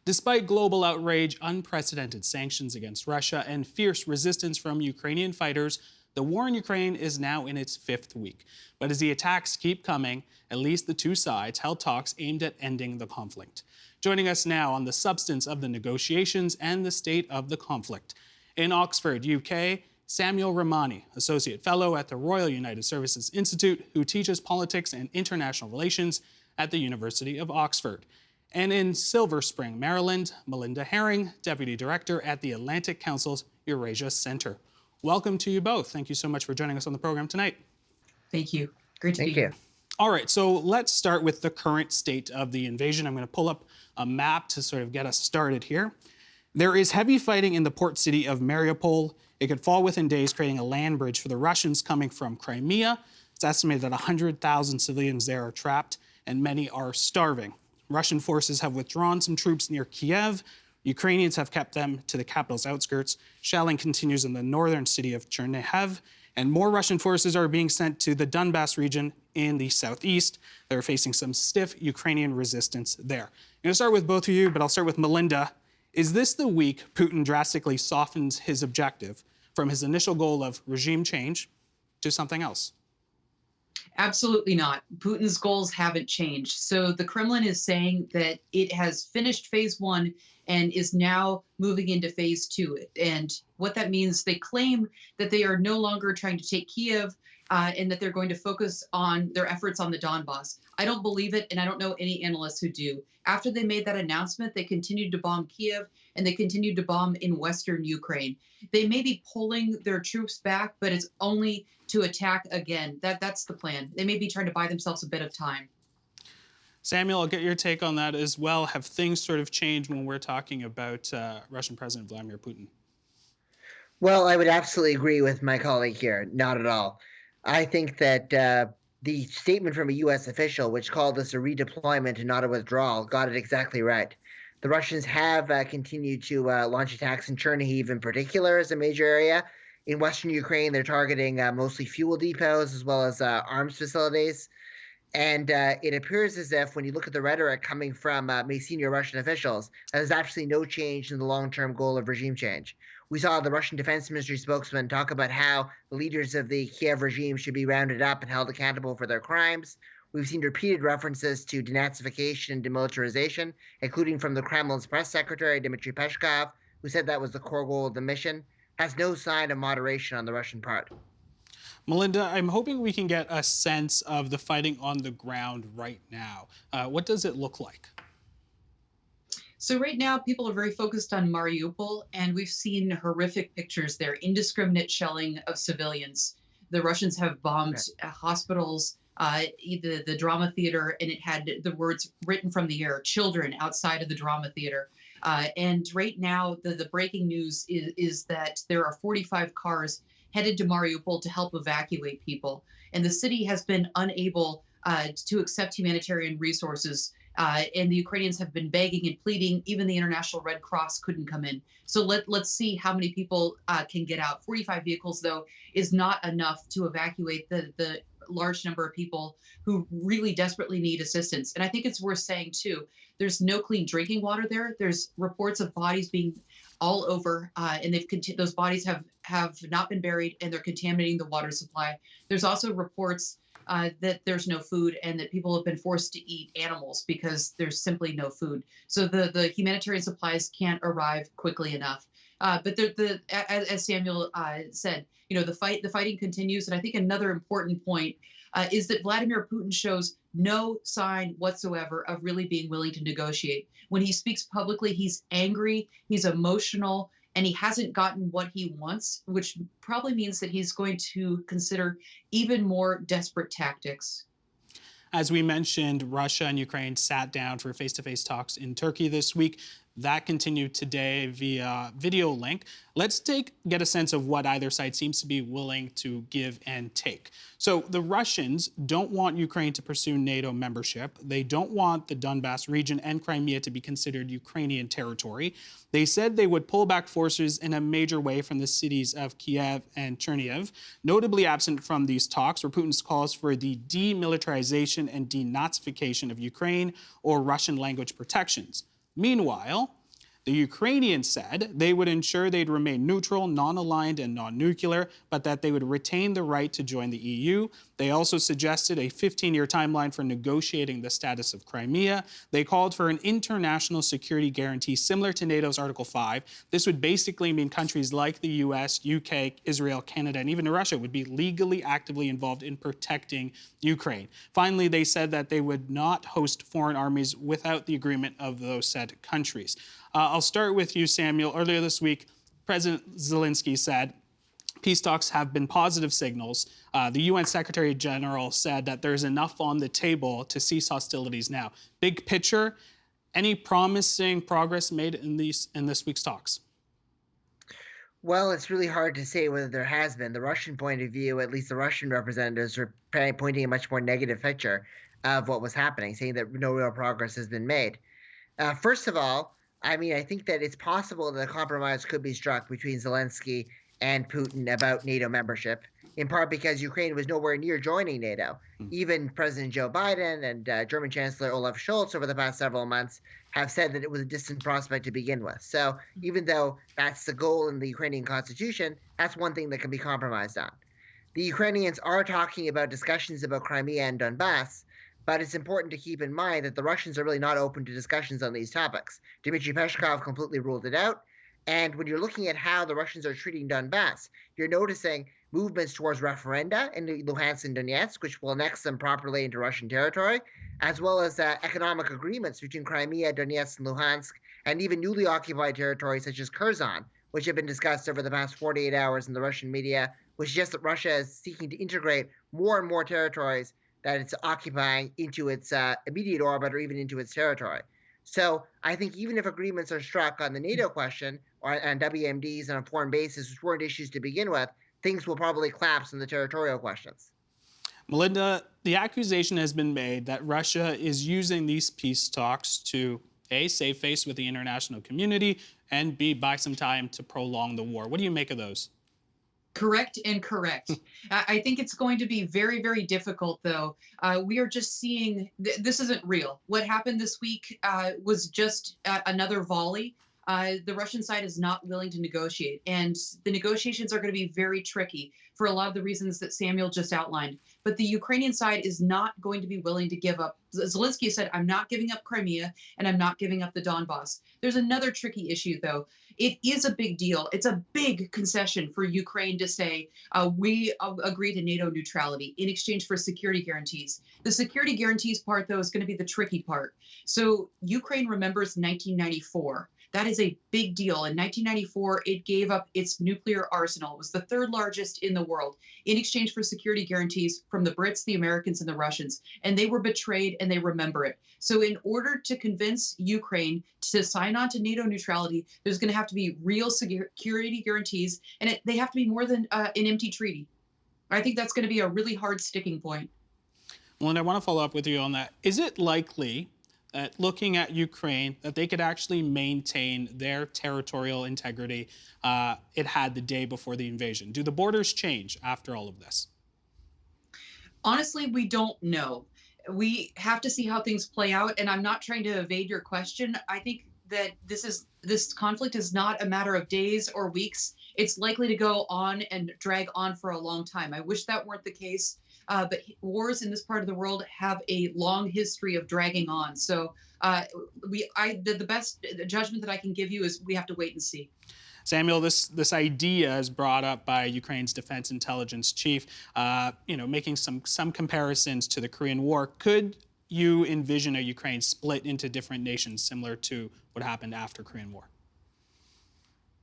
Despite global outrage, unprecedented sanctions against Russia, and fierce resistance from Ukrainian fighters, the war in Ukraine is now in its fifth week. But as the attacks keep coming, at least the two sides held talks aimed at ending the conflict. Joining us now on the substance of the negotiations and the state of the conflict. In Oxford, UK, Samuel Ramani, Associate Fellow at the Royal United Services Institute, who teaches politics and international relations at the University of Oxford. And in Silver Spring, Maryland, Melinda Herring, Deputy Director at the Atlantic Council's Eurasia Center. Welcome to you both. Thank you so much for joining us on the program tonight. Thank you. Great to be here. All right, so let's start with the current state of the invasion. I'm going to pull up a map to sort of get us started here. There is heavy fighting in the port city of Mariupol. It could fall within days, creating a land bridge for the Russians coming from Crimea. It's estimated that 100,000 civilians there are trapped, and many are starving. Russian forces have withdrawn some troops near Kiev. Ukrainians have kept them to the capital's outskirts. Shelling continues in the northern city of Chernihiv, and more Russian forces are being sent to the Donbas region in the southeast. They're facing some stiff Ukrainian resistance there. I'm going to start with both of you, but I'll start with Melinda. Is this the week Putin drastically softens his objective from his initial goal of regime change to something else? Absolutely not. Putin's goals haven't changed. So the Kremlin is saying that it has finished phase one and is now moving into phase two. And what that means, they claim that they are no longer trying to take Kiev and that they're going to focus on their efforts on the Donbas. I don't believe it, and I don't know any analysts who do. After they made that announcement, they continued to bomb Kiev and they continued to bomb in western Ukraine. They may be pulling their troops back, but it's only to attack again. That's the plan. They may be trying to buy themselves a bit of time. Samuel, I'll get your take on that as well. Have things sort of changed when we're talking about Russian President Vladimir Putin? Well, I would absolutely agree with my colleague here. Not at all. I think that the statement from a U.S. official, which called this a redeployment and not a withdrawal, got it exactly right. The Russians have continued to launch attacks in Chernihiv in particular as a major area. In western Ukraine, they're targeting mostly fuel depots as well as arms facilities. And it appears as if, when you look at the rhetoric coming from senior Russian officials, there's actually no change in the long-term goal of regime change. We saw the Russian Defense Ministry spokesman talk about how the leaders of the Kiev regime should be rounded up and held accountable for their crimes. We've seen repeated references to denazification and demilitarization, including from the Kremlin's press secretary, Dmitry Peskov, who said that was the core goal of the mission. Has no sign of moderation on the Russian part. Melinda, I'm hoping we can get a sense of the fighting on the ground right now. What does it look like? So right now, people are very focused on Mariupol, and we've seen horrific pictures there, indiscriminate shelling of civilians. The Russians have bombed hospitals, the drama theater, and it had the words written from the air, children outside of the drama theater. And right now, the breaking news is that there are 45 cars headed to Mariupol to help evacuate people. And the city has been unable to accept humanitarian resources. And the Ukrainians have been begging and pleading. Even the International Red Cross couldn't come in. So let's see how many people can get out. 45 vehicles, though, is not enough to evacuate the large number of people who really desperately need assistance. And I think it's worth saying, too, there's no clean drinking water there. There's reports of bodies being all over, and those bodies have not been buried, and they're contaminating the water supply. There's also reports that there's no food and that people have been forced to eat animals because there's simply no food. So the humanitarian supplies can't arrive quickly enough. But as Samuel said, the fighting continues. And I think another important point is that Vladimir Putin shows no sign whatsoever of really being willing to negotiate. When he speaks publicly, he's angry, he's emotional, and he hasn't gotten what he wants, which probably means that he's going to consider even more desperate tactics. As we mentioned, Russia and Ukraine sat down for face-to-face talks in Turkey this week. That continued today via video link. Let's get a sense of what either side seems to be willing to give and take. So the Russians don't want Ukraine to pursue NATO membership. They don't want the Donbas region and Crimea to be considered Ukrainian territory. They said they would pull back forces in a major way from the cities of Kiev and Chernihiv. Notably absent from these talks were Putin's calls for the demilitarization and denazification of Ukraine or Russian language protections. Meanwhile, the Ukrainians said they would ensure they'd remain neutral, non-aligned, and non-nuclear, but that they would retain the right to join the EU. They also suggested a 15-year timeline for negotiating the status of Crimea. They called for an international security guarantee similar to NATO's Article 5. This would basically mean countries like the US, UK, Israel, Canada, and even Russia would be legally actively involved in protecting Ukraine. Finally, they said that they would not host foreign armies without the agreement of those said countries. I'll start with you, Samuel. Earlier this week, President Zelensky said peace talks have been positive signals. The UN Secretary General said that there's enough on the table to cease hostilities now. Big picture, any promising progress made in this week's talks? Well, it's really hard to say whether there has been. The Russian point of view, at least the Russian representatives, are pointing a much more negative picture of what was happening, saying that no real progress has been made. First of all, I mean, I think that it's possible that a compromise could be struck between Zelensky and Putin about NATO membership, in part because Ukraine was nowhere near joining NATO. Even President Joe Biden and German Chancellor Olaf Scholz over the past several months have said that it was a distant prospect to begin with. So even though that's the goal in the Ukrainian constitution, that's one thing that can be compromised on. The Ukrainians are talking about discussions about Crimea and Donbass, but it's important to keep in mind that the Russians are really not open to discussions on these topics. Dmitry Peskov completely ruled it out. And when you're looking at how the Russians are treating Donbass, you're noticing movements towards referenda in Luhansk and Donetsk, which will annex them properly into Russian territory, as well as economic agreements between Crimea, Donetsk, and Luhansk, and even newly occupied territories such as Kherson, which have been discussed over the past 48 hours in the Russian media, which suggests that Russia is seeking to integrate more and more territories that it's occupying into its immediate orbit or even into its territory. So I think even if agreements are struck on the NATO question or on WMDs and on foreign bases, which weren't issues to begin with, things will probably collapse on the territorial questions. Melinda, the accusation has been made that Russia is using these peace talks to A, save face with the international community, and B, buy some time to prolong the war. What do you make of those? Correct and correct. I think it's going to be very, very difficult, though. We are just seeing this isn't real. What happened this week was just another volley. The Russian side is not willing to negotiate, and the negotiations are going to be very tricky for a lot of the reasons that Samuel just outlined. But the Ukrainian side is not going to be willing to give up. Zelensky said, I'm not giving up Crimea, and I'm not giving up the Donbass. There's another tricky issue, though. It is a big deal. It's a big concession for Ukraine to say, we agree to NATO neutrality in exchange for security guarantees. The security guarantees part, though, is going to be the tricky part. So Ukraine remembers 1994. That is a big deal. In 1994, it gave up its nuclear arsenal. It was the third largest in the world in exchange for security guarantees from the Brits, the Americans, and the Russians. And they were betrayed, and they remember it. So in order to convince Ukraine to sign on to NATO neutrality, there's going to have to be real security guarantees, and they have to be more than an empty treaty. I think that's going to be a really hard sticking point. Well, and I want to follow up with you on that. Is it likely that looking at Ukraine, that they could actually maintain their territorial integrity it had the day before the invasion? Do the borders change after all of this? Honestly, we don't know. We have to see how things play out, and I'm not trying to evade your question. I think that this conflict is not a matter of days or weeks. It's likely to go on and drag on for a long time. I wish that weren't the case. But wars in this part of the world have a long history of dragging on. So the best judgment that I can give you is we have to wait and see. Samuel, this idea is brought up by Ukraine's defense intelligence chief, making some comparisons to the Korean War. Could you envision a Ukraine split into different nations similar to what happened after Korean War?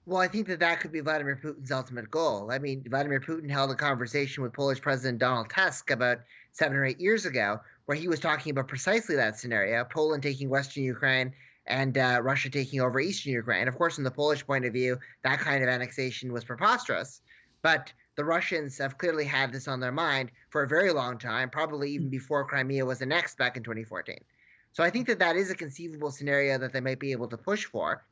Well, I think that could be Vladimir Putin's ultimate goal. I mean, Vladimir Putin held a conversation with Polish President Donald Tusk about 7 or 8 years ago, where he was talking about precisely that scenario, Poland taking Western Ukraine and Russia taking over Eastern Ukraine. Of course, from the Polish point of view, that kind of annexation was preposterous. But the Russians have clearly had this on their mind for a very long time, probably even before Crimea was annexed back in 2014. So I think that is a conceivable scenario that they might be able to push for.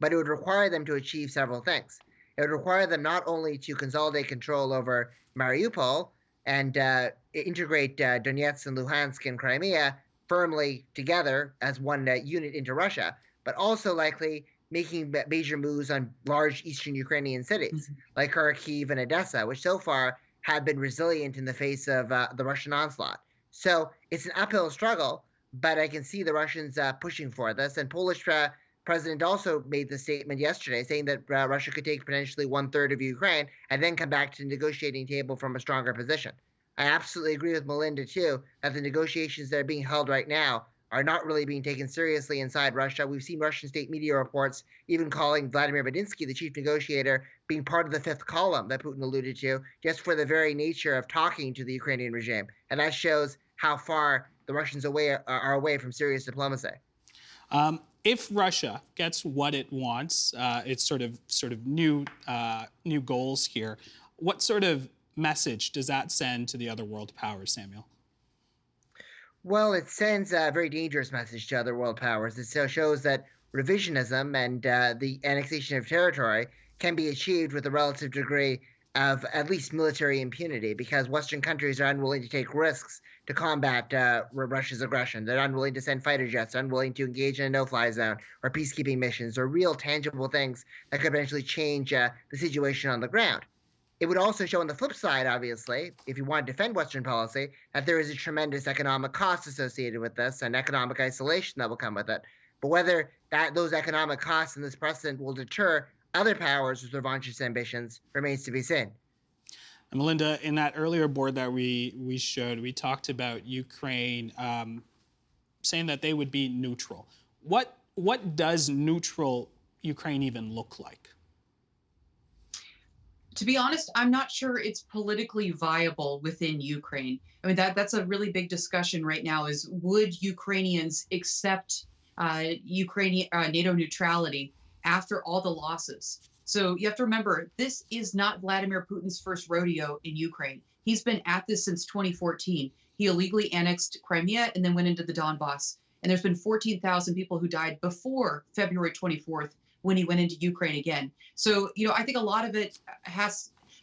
But it would require them to achieve several things. It would require them not only to consolidate control over Mariupol and integrate Donetsk and Luhansk and Crimea firmly together as one unit into Russia, but also likely making major moves on large eastern Ukrainian cities like Kharkiv and Odessa, which so far have been resilient in the face of the Russian onslaught. So it's an uphill struggle, but I can see the Russians pushing for this. And Polish president also made the statement yesterday saying that Russia could take potentially 1/3 of Ukraine and then come back to the negotiating table from a stronger position. I absolutely agree with Melinda, too, that the negotiations that are being held right now are not really being taken seriously inside Russia. We've seen Russian state media reports even calling Vladimir Medinsky, the chief negotiator, being part of the fifth column that Putin alluded to, just for the very nature of talking to the Ukrainian regime. And that shows how far the Russians are away from serious diplomacy. If Russia gets what it wants, its sort of new goals here, what sort of message does that send to the other world powers, Samuel? Well, it sends a very dangerous message to other world powers. It shows that revisionism and the annexation of territory can be achieved with a relative degree of at least military impunity, because Western countries are unwilling to take risks to combat Russia's aggression. They're unwilling to send fighter jets, unwilling to engage in a no-fly zone or peacekeeping missions or real tangible things that could eventually change the situation on the ground. It would also show on the flip side, obviously, if you want to defend Western policy, that there is a tremendous economic cost associated with this and economic isolation that will come with it. But whether those economic costs and this precedent will deter other powers with revanchist ambitions remains to be seen. And Melinda, in that earlier board that we showed, we talked about Ukraine saying that they would be neutral. What does neutral Ukraine even look like? To be honest, I'm not sure it's politically viable within Ukraine. I mean, that's a really big discussion right now, is would Ukrainians accept Ukrainian NATO neutrality after all the losses? So you have to remember, this is not Vladimir Putin's first rodeo in Ukraine. He's been at this since 2014. He illegally annexed Crimea and then went into the Donbass. And there's been 14,000 people who died before February 24th, when he went into Ukraine again. So, I think a lot of it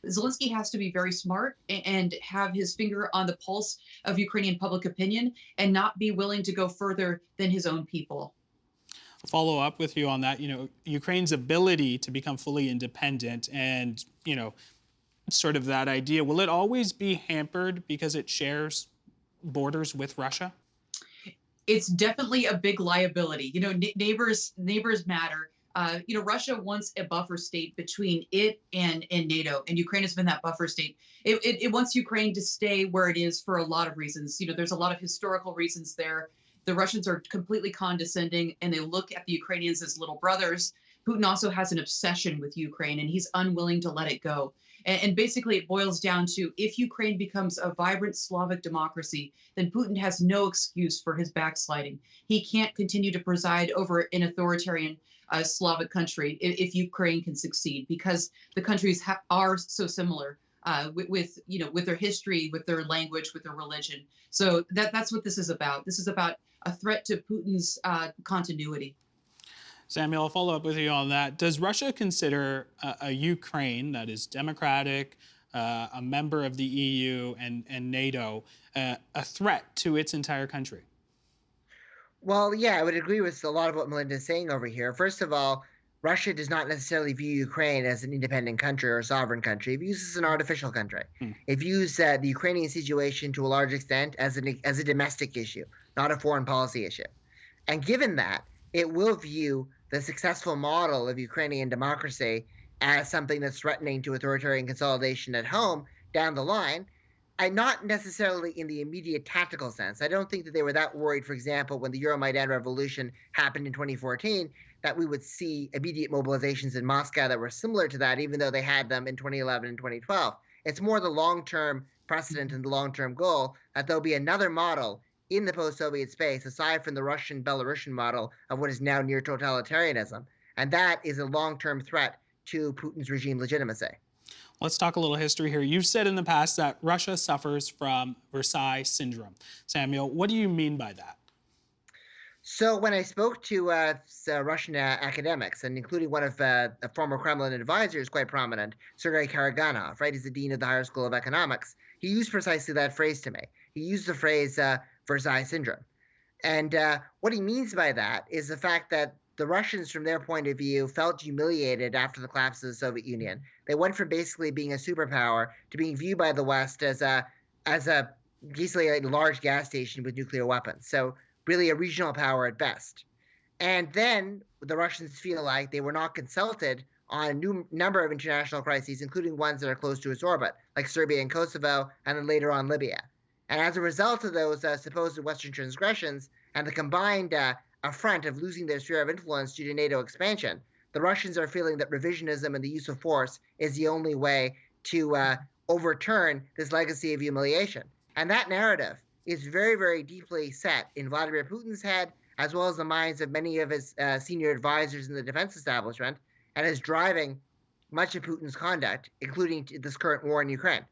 Zelensky has to be very smart and have his finger on the pulse of Ukrainian public opinion and not be willing to go further than his own people. I'll follow up with you on that. Ukraine's ability to become fully independent and, sort of that idea, will it always be hampered because it shares borders with Russia? It's definitely a big liability. Neighbors matter. Russia wants a buffer state between it and NATO, and Ukraine has been that buffer state. It wants Ukraine to stay where it is for a lot of reasons. There's a lot of historical reasons there. The Russians are completely condescending, and they look at the Ukrainians as little brothers. Putin also has an obsession with Ukraine, and he's unwilling to let it go. And basically, it boils down to, if Ukraine becomes a vibrant Slavic democracy, then Putin has no excuse for his backsliding. He can't continue to preside over an authoritarian Slavic country if Ukraine can succeed, because the countries are so similar with their history, with their language, with their religion. So that's what this is about. This is about a threat to Putin's continuity. Samuel, I'll follow up with you on that. Does Russia consider a Ukraine that is democratic, a member of the EU and NATO, a threat to its entire country? Well, yeah, I would agree with a lot of what Melinda is saying over here. First of all, Russia does not necessarily view Ukraine as an independent country or a sovereign country. It views it as an artificial country. It views the Ukrainian situation to a large extent as a domestic issue, not a foreign policy issue. And given that, it will view the successful model of Ukrainian democracy as something that's threatening to authoritarian consolidation at home down the line, and not necessarily in the immediate tactical sense. I don't think that they were that worried, for example, when the Euromaidan revolution happened in 2014, that we would see immediate mobilizations in Moscow that were similar to that, even though they had them in 2011 and 2012. It's more the long-term precedent and the long-term goal that there'll be another model in the post-Soviet space, aside from the Russian-Belarusian model of what is now near totalitarianism. And that is a long-term threat to Putin's regime legitimacy. Let's talk a little history here. You've said in the past that Russia suffers from Versailles syndrome. Samuel, what do you mean by that? So when I spoke to Russian academics, and including one of the former Kremlin advisors, quite prominent, Sergei Karaganov, right, he's the dean of the Higher School of Economics, he used precisely that phrase to me. He used the phrase Versailles syndrome. And what he means by that is the fact that the Russians, from their point of view, felt humiliated after the collapse of the Soviet Union. They went from basically being a superpower to being viewed by the West as a basically a large gas station with nuclear weapons. So really a regional power at best. And then the Russians feel like they were not consulted on a new number of international crises, including ones that are close to its orbit, like Serbia and Kosovo, and then later on Libya. And as a result of those supposed Western transgressions and the combined affront of losing their sphere of influence due to NATO expansion, the Russians are feeling that revisionism and the use of force is the only way to overturn this legacy of humiliation. And that narrative is very, very deeply set in Vladimir Putin's head, as well as the minds of many of his senior advisors in the defense establishment, and is driving much of Putin's conduct, including this current war in Ukraine.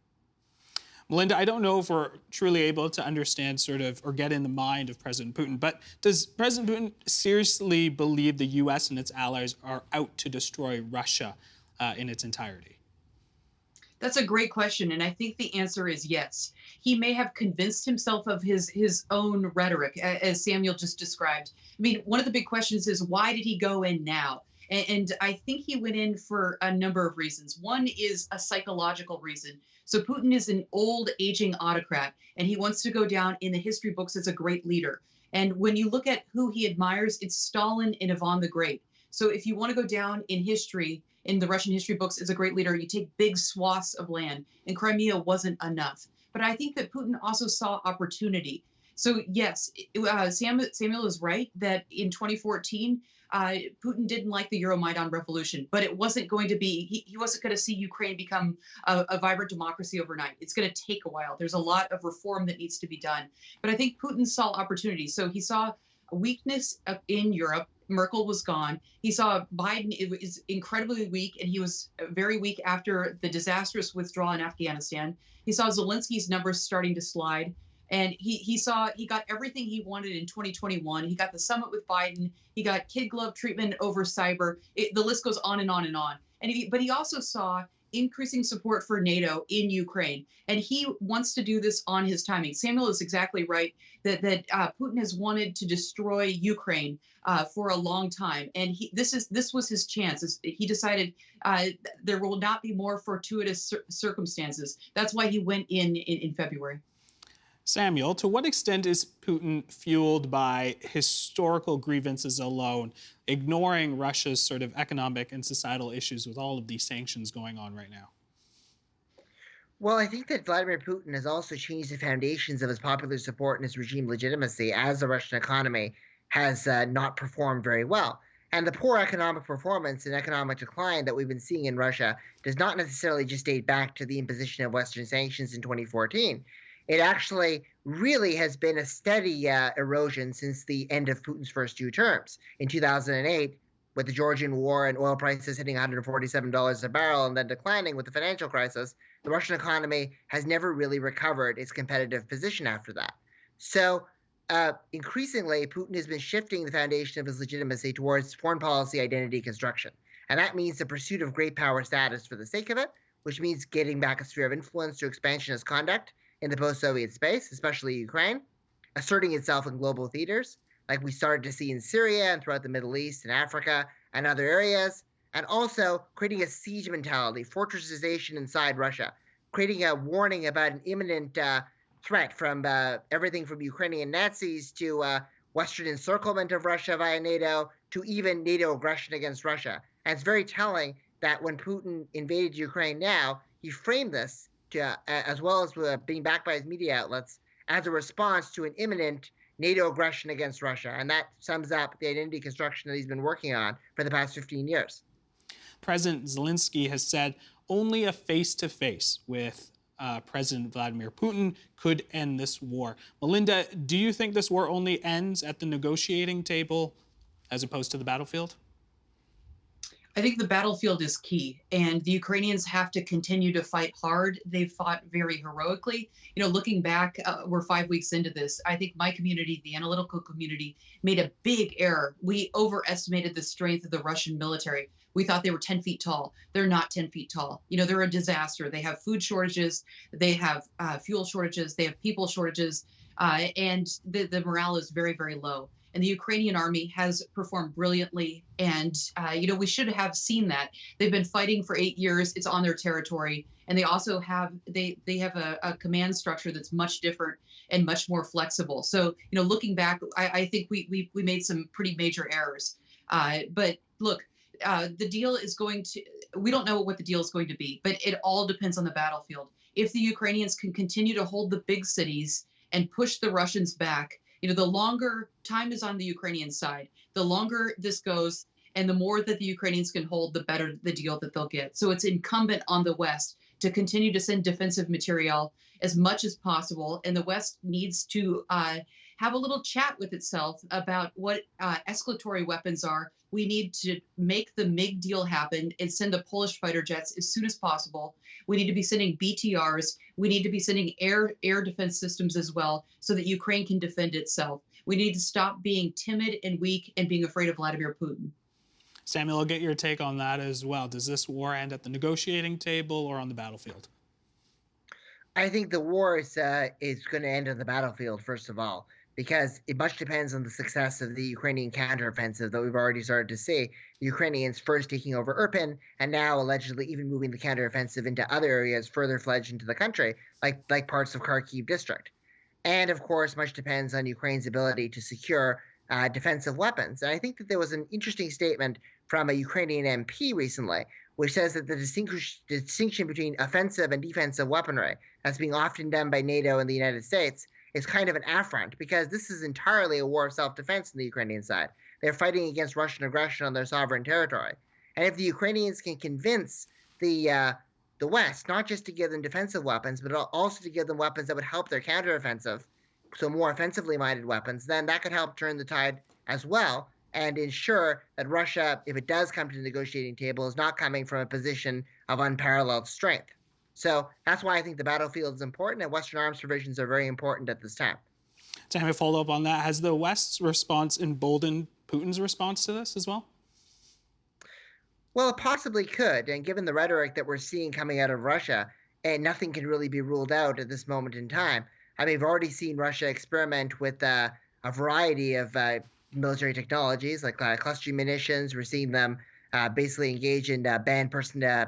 Melinda, I don't know if we're truly able to understand or get in the mind of President Putin, but does President Putin seriously believe the U.S. and its allies are out to destroy Russia in its entirety? That's a great question, and I think the answer is yes. He may have convinced himself of his own rhetoric, as Samuel just described. I mean, one of the big questions is, why did he go in now? And I think he went in for a number of reasons. One is a psychological reason. So Putin is an old, aging autocrat, and he wants to go down in the history books as a great leader. And when you look at who he admires, it's Stalin and Ivan the Great. So if you want to go down in history, in the Russian history books, as a great leader, you take big swaths of land, and Crimea wasn't enough. But I think that Putin also saw opportunity. So yes, Samuel is right that in 2014, Putin didn't like the Euromaidan revolution, but it wasn't going to be, he wasn't going to see Ukraine become a vibrant democracy overnight. It's going to take a while. There's a lot of reform that needs to be done. But I think Putin saw opportunity. So he saw a weakness in Europe. Merkel was gone. He saw Biden is incredibly weak, and he was very weak after the disastrous withdrawal in Afghanistan. He saw Zelensky's numbers starting to slide. And he got everything he wanted in 2021. He got the summit with Biden. He got kid glove treatment over cyber. The list goes on and on and on. But he also saw increasing support for NATO in Ukraine. And he wants to do this on his timing. Samuel is exactly right that Putin has wanted to destroy Ukraine for a long time. And this was his chance. He decided there will not be more fortuitous circumstances. That's why he went in February. Samuel, to what extent is Putin fueled by historical grievances alone, ignoring Russia's sort of economic and societal issues with all of these sanctions going on right now? Well, I think that Vladimir Putin has also changed the foundations of his popular support and his regime legitimacy, as the Russian economy has not performed very well. And the poor economic performance and economic decline that we've been seeing in Russia does not necessarily just date back to the imposition of Western sanctions in 2014. It actually really has been a steady erosion since the end of Putin's first two terms. In 2008, with the Georgian war and oil prices hitting $147 a barrel and then declining with the financial crisis, the Russian economy has never really recovered its competitive position after that. So increasingly, Putin has been shifting the foundation of his legitimacy towards foreign policy identity construction. And that means the pursuit of great power status for the sake of it, which means getting back a sphere of influence through expansionist conduct in the post-Soviet space, especially Ukraine, asserting itself in global theaters, like we started to see in Syria and throughout the Middle East and Africa and other areas, and also creating a siege mentality, fortressization inside Russia, creating a warning about an imminent threat from everything from Ukrainian Nazis to Western encirclement of Russia via NATO to even NATO aggression against Russia. And it's very telling that when Putin invaded Ukraine now, he framed this as well as being backed by his media outlets, as a response to an imminent NATO aggression against Russia. And that sums up the identity construction that he's been working on for the past 15 years. President Zelensky has said only a face-to-face with President Vladimir Putin could end this war. Melinda, do you think this war only ends at the negotiating table as opposed to the battlefield? I think the battlefield is key, and the Ukrainians have to continue to fight hard. They've fought very heroically. You know, looking back, we're 5 weeks into this. I think my community, the analytical community, made a big error. We overestimated the strength of the Russian military. We thought they were 10 feet tall. They're not 10 feet tall. You know, they're a disaster. They have food shortages. They have fuel shortages. They have people shortages. And the morale is very, very low. And the Ukrainian army has performed brilliantly. And, we should have seen that. They've been fighting for 8 years. It's on their territory. And they also have a command structure that's much different and much more flexible. So, looking back, I think we made some pretty major errors. But look, the deal is we don't know what the deal is going to be, but it all depends on the battlefield. If the Ukrainians can continue to hold the big cities and push the Russians back, the longer time is on the Ukrainian side, the longer this goes, and the more that the Ukrainians can hold, the better the deal that they'll get. So it's incumbent on the West to continue to send defensive material as much as possible. And the West needs to have a little chat with itself about what escalatory weapons are. We need to make the MiG deal happen and send the Polish fighter jets as soon as possible. We need to be sending BTRs. We need to be sending air defense systems as well so that Ukraine can defend itself. We need to stop being timid and weak and being afraid of Vladimir Putin. Samuel, I'll get your take on that as well. Does this war end at the negotiating table or on the battlefield? I think the war is going to end on the battlefield, first of all, because it much depends on the success of the Ukrainian counteroffensive that we've already started to see. The Ukrainians first taking over Irpin, and now allegedly even moving the counteroffensive into other areas further fledged into the country, like parts of Kharkiv district. And of course, much depends on Ukraine's ability to secure defensive weapons. And I think that there was an interesting statement from a Ukrainian MP recently, which says that the distinction between offensive and defensive weaponry, as being often done by NATO and the United States, is kind of an affront, because this is entirely a war of self-defense on the Ukrainian side. They're fighting against Russian aggression on their sovereign territory. And if the Ukrainians can convince the West not just to give them defensive weapons, but also to give them weapons that would help their counteroffensive, so more offensively minded weapons, then that could help turn the tide as well and ensure that Russia, if it does come to the negotiating table, is not coming from a position of unparalleled strength. So that's why I think the battlefield is important, and Western arms provisions are very important at this time. To have a follow-up on that, has the West's response emboldened Putin's response to this as well? Well, it possibly could, and given the rhetoric that we're seeing coming out of Russia, and nothing can really be ruled out at this moment in time. I mean, we've already seen Russia experiment with a variety of military technologies, like cluster munitions. We're seeing them basically engage in banned anti-personnel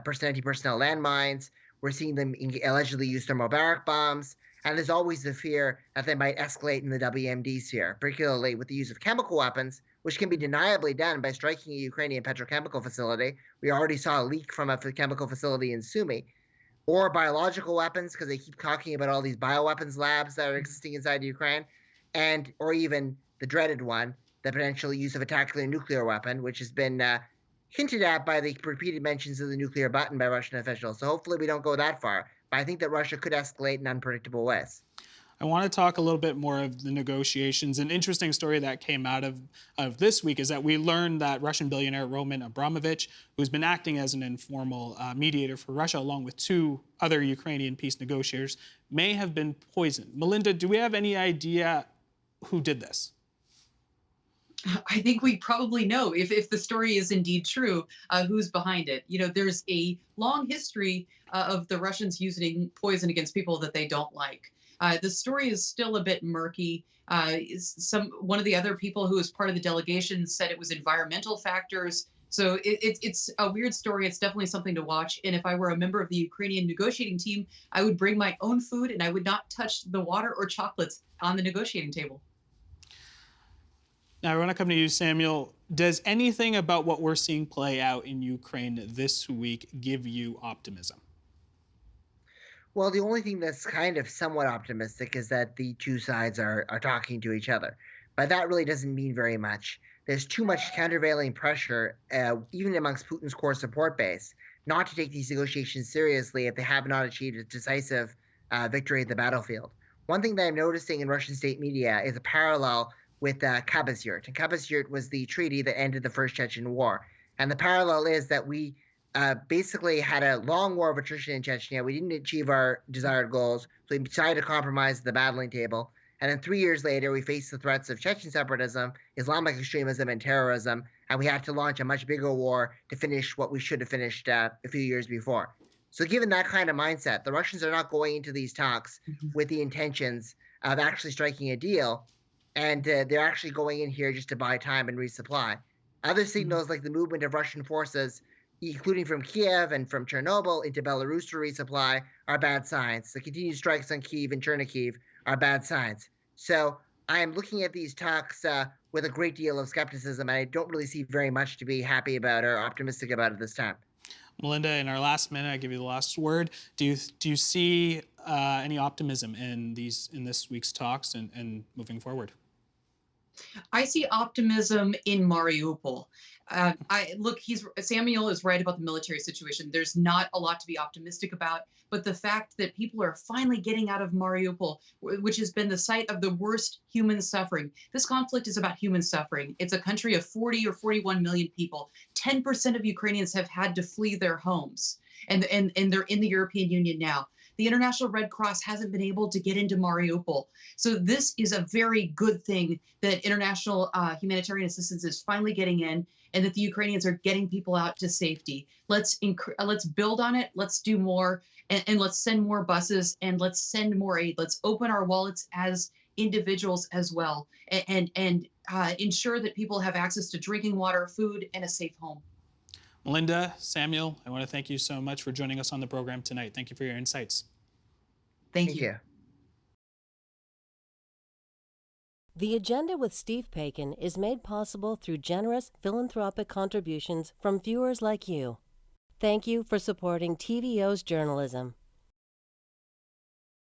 landmines. We're seeing them allegedly use thermobaric bombs. And there's always the fear that they might escalate in the WMD sphere, particularly with the use of chemical weapons, which can be deniably done by striking a Ukrainian petrochemical facility. We already saw a leak from a chemical facility in Sumy. Or biological weapons, because they keep talking about all these bioweapons labs that are existing inside Ukraine, or even the dreaded one, the potential use of a tactical nuclear weapon, which has been hinted at by the repeated mentions of the nuclear button by Russian officials. So hopefully we don't go that far. But I think that Russia could escalate in unpredictable ways. I want to talk a little bit more of the negotiations. An interesting story that came out of this week is that we learned that Russian billionaire Roman Abramovich, who's been acting as an informal mediator for Russia, along with two other Ukrainian peace negotiators, may have been poisoned. Melinda, do we have any idea who did this? I think we probably know, if the story is indeed true, who's behind it. There's a long history of the Russians using poison against people that they don't like. The story is still a bit murky. One of the other people who was part of the delegation said it was environmental factors. So it's a weird story. It's definitely something to watch. And if I were a member of the Ukrainian negotiating team, I would bring my own food and I would not touch the water or chocolates on the negotiating table. Now, I want to come to you, Samuel. Does anything about what we're seeing play out in Ukraine this week give you optimism? Well, the only thing that's kind of somewhat optimistic is that the two sides are talking to each other. But that really doesn't mean very much. There's too much countervailing pressure, even amongst Putin's core support base, not to take these negotiations seriously if they have not achieved a decisive victory at the battlefield. One thing that I'm noticing in Russian state media is a parallel with Kabasyurt. And Kabasyurt was the treaty that ended the First Chechen War. And the parallel is that we basically had a long war of attrition in Chechnya. We didn't achieve our desired goals, so we decided to compromise at the battling table. And then 3 years later, we faced the threats of Chechen separatism, Islamic extremism, and terrorism, and we had to launch a much bigger war to finish what we should have finished a few years before. So given that kind of mindset, the Russians are not going into these talks with the intentions of actually striking a deal. and they're actually going in here just to buy time and resupply. Other signals, like the movement of Russian forces, including from Kiev and from Chernobyl into Belarus to resupply, are bad signs. The continued strikes on Kyiv and Chernihiv are bad signs. So I am looking at these talks with a great deal of skepticism, and I don't really see very much to be happy about or optimistic about at this time. Melinda, in our last minute, I give you the last word. Do you see any optimism in this week's talks and moving forward? I see optimism in Mariupol. Samuel is right about the military situation. There's not a lot to be optimistic about, but the fact that people are finally getting out of Mariupol, which has been the site of the worst human suffering. This conflict is about human suffering. It's a country of 40 or 41 million people. 10% of Ukrainians have had to flee their homes, and they're in the European Union now. The International Red Cross hasn't been able to get into Mariupol. So this is a very good thing that international humanitarian assistance is finally getting in, and that the Ukrainians are getting people out to safety. Let's build on it. Let's do more, and let's send more buses, and let's send more aid. Let's open our wallets as individuals as well, and ensure that people have access to drinking water, food, and a safe home. Melinda, Samuel, I want to thank you so much for joining us on the program tonight. Thank you for your insights. Thank you. The Agenda with Steve Paikin is made possible through generous philanthropic contributions from viewers like you. Thank you for supporting TVO's journalism.